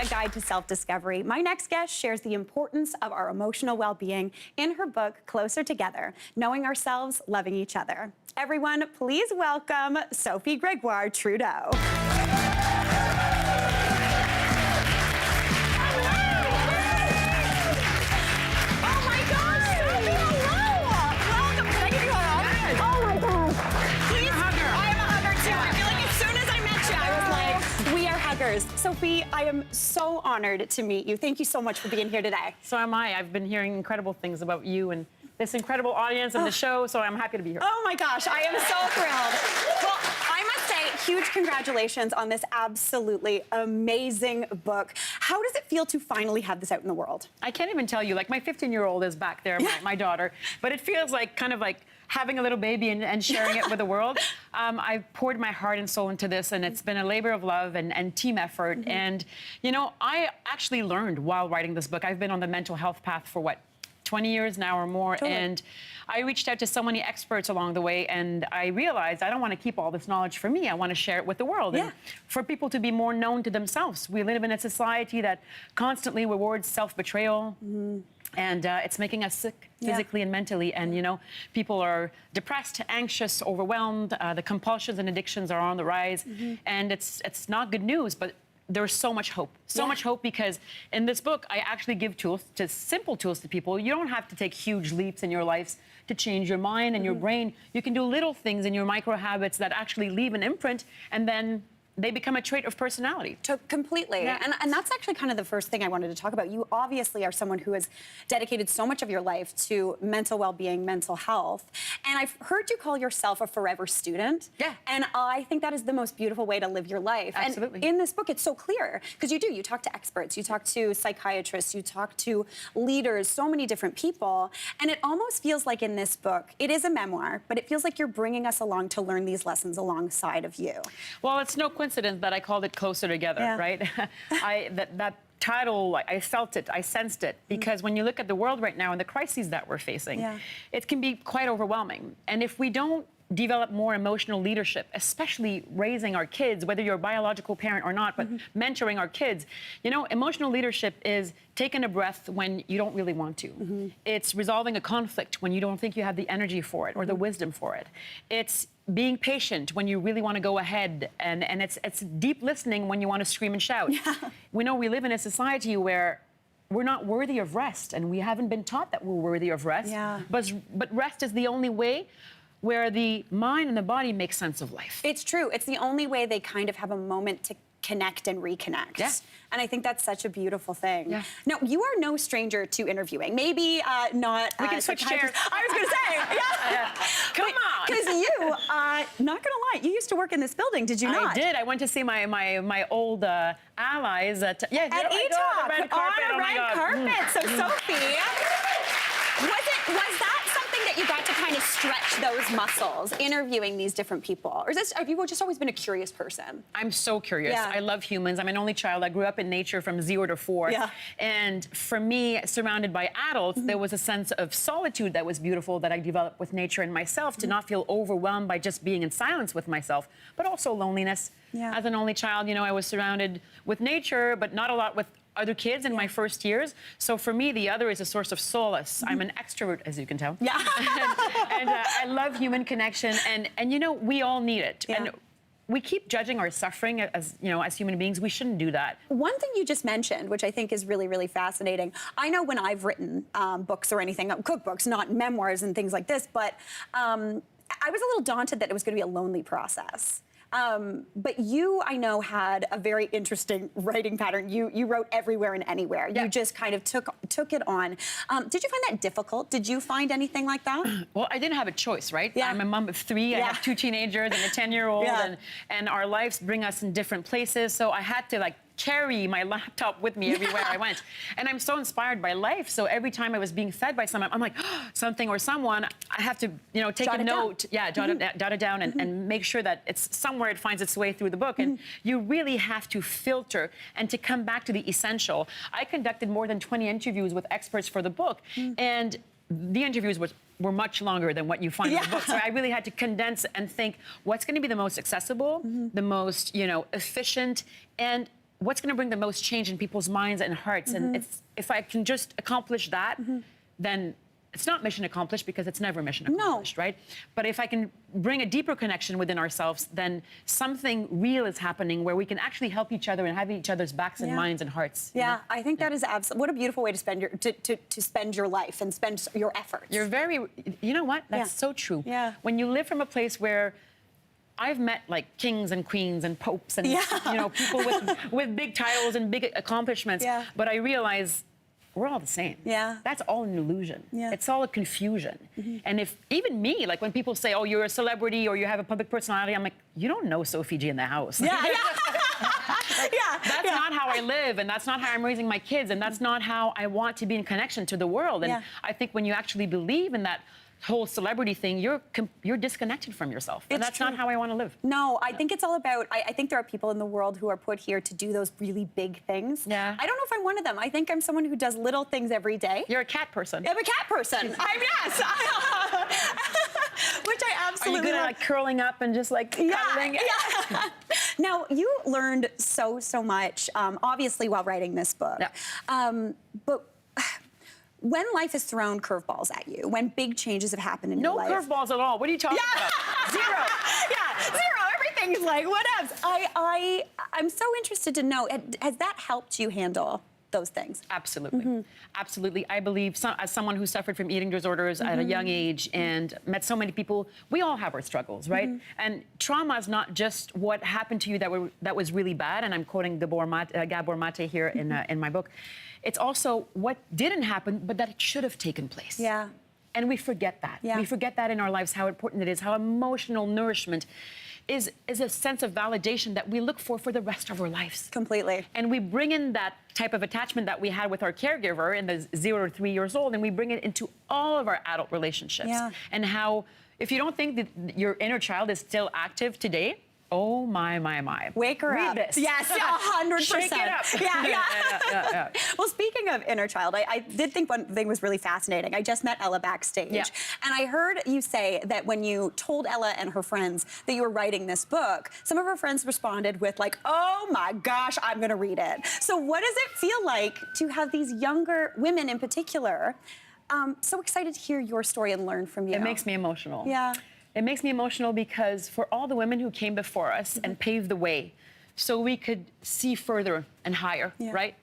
A Guide to Self-Discovery, my next guest shares the importance of our emotional well-being in her book, Closer Together, Knowing Ourselves, Loving Each Other. Everyone, please welcome Sophie Grégoire-Trudeau. Sophie, I am so honored to meet you. Thank you so much for being here today. So am I. I've been hearing incredible things about you and this incredible audience and the show, so I'm happy to be here. Oh my gosh, I am so thrilled. Well, I must say, huge congratulations on this absolutely amazing book. How does it feel to finally have this out in the world? I can't even tell you, like my 15-year-old is back there, my daughter, but it feels like kind of like having a little baby and sharing it with the world. I've poured my heart and soul into this, and it's been a labor of love and team effort. And, you know, I actually learned while writing this book. I've been on the mental health path for, what, 20 years now or more. Totally. And I reached out to so many experts along the way, and I realized I don't want to keep all this knowledge for me. I want to share it with the world. And for people to be more known to themselves. We live in a society that constantly rewards self-betrayal. And it's making us sick physically and mentally. And, you know, people are depressed, anxious, overwhelmed. The compulsions and addictions are on the rise. And it's not good news, but there's so much hope. So much hope, because in this book, I actually give tools, simple tools to people. You don't have to take huge leaps in your lives to change your mind and your brain. You can do little things in your micro habits that actually leave an imprint, and then they become a trait of personality. Completely. Yeah. And that's actually kind of the first thing I wanted to talk about. You obviously are someone who has dedicated so much of your life to mental well-being, mental health. And I've heard you call yourself a forever student. Yeah. And I think that is the most beautiful way to live your life. Absolutely. And in this book, it's so clear, because you talk to experts, you talk to psychiatrists, you talk to leaders, so many different people. And it almost feels like in this book, it is a memoir, but it feels like you're bringing us along to learn these lessons alongside of you. Well, it's no coincidence that I called it Closer Together, right? That title, I felt it, I sensed it, because when you look at the world right now and the crises that we're facing, it can be quite overwhelming. And if we don't develop more emotional leadership, especially raising our kids, whether you're a biological parent or not, but mentoring our kids. You know, emotional leadership is taking a breath when you don't really want to. It's resolving a conflict when you don't think you have the energy for it or the wisdom for it. It's being patient when you really want to go ahead, and it's deep listening when you want to scream and shout. We know we live in a society where we're not worthy of rest, and we haven't been taught that we're worthy of rest. But rest is the only way where the mind and the body make sense of life. It's true. It's the only way they kind of have a moment to connect and reconnect. And I think that's such a beautiful thing. Now, you are no stranger to interviewing. Maybe not... We can switch chairs. I was going to say, Come on. Because you, not going to lie, you used to work in this building, did you not? I did. I went to see my old allies at... At ETOC, on a red carpet. On a red carpet. So, Sophie, was that something that you got to kind of stretch those muscles, interviewing these different people? Or have you just always been a curious person? I'm so curious. I love humans. I'm an only child. I grew up in nature from 0 to 4. And for me, surrounded by adults, there was a sense of solitude that was beautiful that I developed with nature and myself, to not feel overwhelmed by just being in silence with myself, but also loneliness. As an only child, you know, I was surrounded with nature, but not a lot with other kids in my first years. So for me, the other is a source of solace. I'm an extrovert, as you can tell. and I love human connection. And you know, we all need it. And we keep judging our suffering as, you know, as human beings. We shouldn't do that. One thing you just mentioned, which I think is really, really fascinating. I know when I've written books or anything, cookbooks, not memoirs and things like this, but I was a little daunted that it was going to be a lonely process. But you, I know, had a very interesting writing pattern. You wrote everywhere and anywhere. You just kind of took it on. Did you find that difficult? Did you find anything like that? Well, I didn't have a choice, right? I'm a mom of 3. I have 2 teenagers and a 10-year-old, and our lives bring us in different places. So I had to, like, carry my laptop with me everywhere I went. And I'm so inspired by life. So every time I was being fed by someone, I'm like, something or someone, I have to, you know, take a note. Jot it down and make sure that it's somewhere it finds its way through the book. And you really have to filter and to come back to the essential. I conducted more than 20 interviews with experts for the book. And the interviews were much longer than what you find in the book. So I really had to condense and think, what's going to be the most accessible, the most, you know, efficient, and what's going to bring the most change in people's minds and hearts. And if I can just accomplish that, then it's not mission accomplished, because it's never mission accomplished, right? But if I can bring a deeper connection within ourselves, then something real is happening where we can actually help each other and have each other's backs and minds and hearts. Yeah, I think that is absolutely, what a beautiful way to spend your to spend your life and spend your efforts. You're very, you know what? That's so true. Yeah. When you live from a place where I've met like kings and queens and popes and you know, people with big titles and big accomplishments, but I realize we're all the same. Yeah. That's all an illusion. Yeah. It's all a confusion. And if even me, like when people say, oh, you're a celebrity or you have a public personality, I'm like, you don't know Sophie G in the house. Yeah, That's not how I live, and that's not how I'm raising my kids, and that's not how I want to be in connection to the world. And I think when you actually believe in that whole celebrity thing, you're disconnected from yourself. And that's not how I want to live. No, I think it's all about, I think there are people in the world who are put here to do those really big things. Yeah. I don't know if I'm one of them. I think I'm someone who does little things every day. You're a cat person. I'm a cat person. Yes. Which I absolutely Are you good at love. like curling up and just like cuddling? Yeah. Now, you learned so much, obviously, while writing this book. Yeah. But when life has thrown curveballs at you, when big changes have happened in your life. No curveballs at all. What are you talking about? Zero. Zero. Everything's like, whatevs. I'm so interested to know, has that helped you handle those things? Absolutely. Absolutely. I believe, as someone who suffered from eating disorders at a young age and met so many people, we all have our struggles, right? And trauma is not just what happened to you that was really bad, and I'm quoting Gabor Mate here in my book. It's also what didn't happen, but that it should have taken place. Yeah. And we forget that. Yeah. We forget that in our lives, how important it is, how emotional nourishment is a sense of validation that we look for the rest of our lives. Completely. And we bring in that type of attachment that we had with our caregiver in the 0 to 3 years old, and we bring it into all of our adult relationships. Yeah. And how, if you don't think that your inner child is still active today, oh my. Wake her up. Read this. Yes, 100%. Shake it up. Yeah. Well, speaking of inner child, I did think one thing was really fascinating. I just met Ella backstage, and I heard you say that when you told Ella and her friends that you were writing this book, some of her friends responded with like, oh my gosh, I'm going to read it. So what does it feel like to have these younger women in particular so excited to hear your story and learn from you? It makes me emotional. Yeah. It makes me emotional because for all the women who came before us and paved the way so we could see further and higher, right?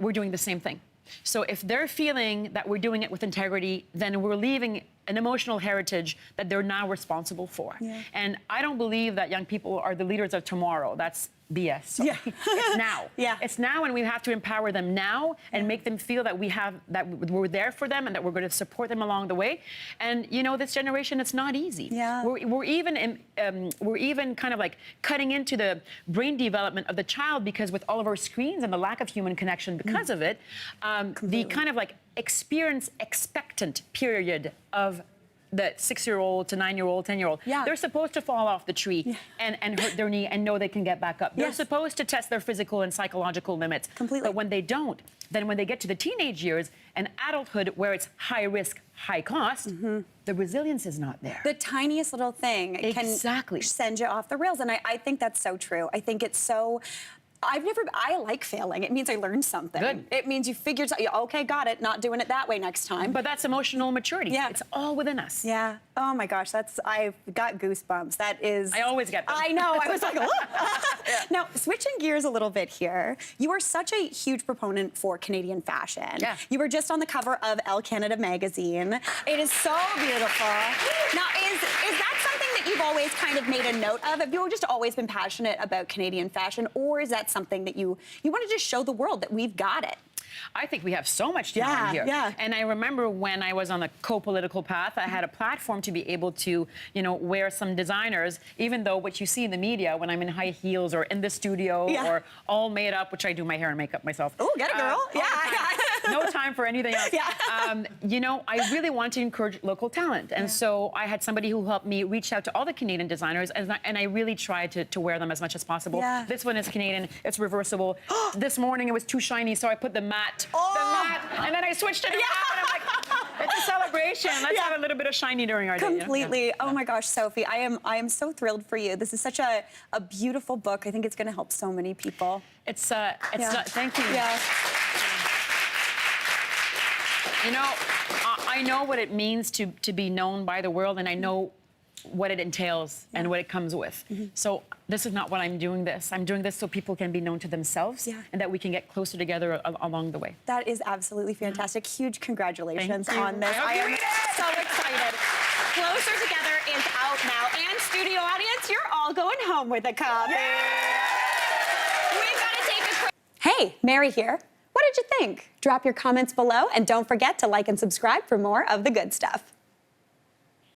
We're doing the same thing. So if they're feeling that we're doing it with integrity, then we're leaving an emotional heritage that they're now responsible for. And I don't believe that young people are the leaders of tomorrow. That's BS. Sorry. It's now. It's now, and we have to empower them now and make them feel that we're there for them and that we're going to support them along the way. And you know, this generation, it's not easy. We're even kind of like cutting into the brain development of the child, because with all of our screens and the lack of human connection because of it, the kind of like expectant period of the 6-year-old to 9-year-old, 10-year-old, they're supposed to fall off the tree and hurt their knee and know they can get back up. They're supposed to test their physical and psychological limits. But when they don't, then when they get to the teenage years and adulthood, where it's high risk, high cost, the resilience is not there. The tiniest little thing can send you off the rails. And I think that's so true. I think it's so... I like failing. It means I learned something. Good. It means you figured something. Okay, got it. Not doing it that way next time. But that's emotional maturity. It's all within us. Yeah. Oh my gosh, I've got goosebumps. That is... I always get them. I know. I was like, look. Now, switching gears a little bit here, you are such a huge proponent for Canadian fashion. You were just on the cover of Elle Canada magazine. It is so beautiful. Now, is that something that you've always kind of made a note of? Have you just always been passionate about Canadian fashion, or is that something that you want to just show the world that we've got it? I think we have so much talent here. And I remember when I was on the co-political path, I had a platform to be able to, you know, wear some designers, even though what you see in the media when I'm in high heels or in the studio or all made up, which I do my hair and makeup myself. Oh, get it, girl. No time for anything else. You know, I really want to encourage local talent. And so I had somebody who helped me reach out to all the Canadian designers, and I really tried to wear them as much as possible. This one is Canadian. It's reversible. This morning it was too shiny, so I put the matte. And then I switched it around, and I'm like, it's a celebration. Let's have a little bit of shiny during our day. Completely. Oh my gosh, Sophie, I am so thrilled for you. This is such a beautiful book. I think it's going to help so many people. It's not, thank you. Yeah. You know, I know what it means to be known by the world, and I know what it entails and what it comes with. So this is not what I'm doing this. I'm doing this so people can be known to themselves and that we can get closer together along the way. That is absolutely fantastic. Huge congratulations on this. I am so excited. Closer Together is out now. And studio audience, you're all going home with a copy. We've got to take a quick... Hey, Mary here. What did you think? Drop your comments below and don't forget to like and subscribe for more of the good stuff.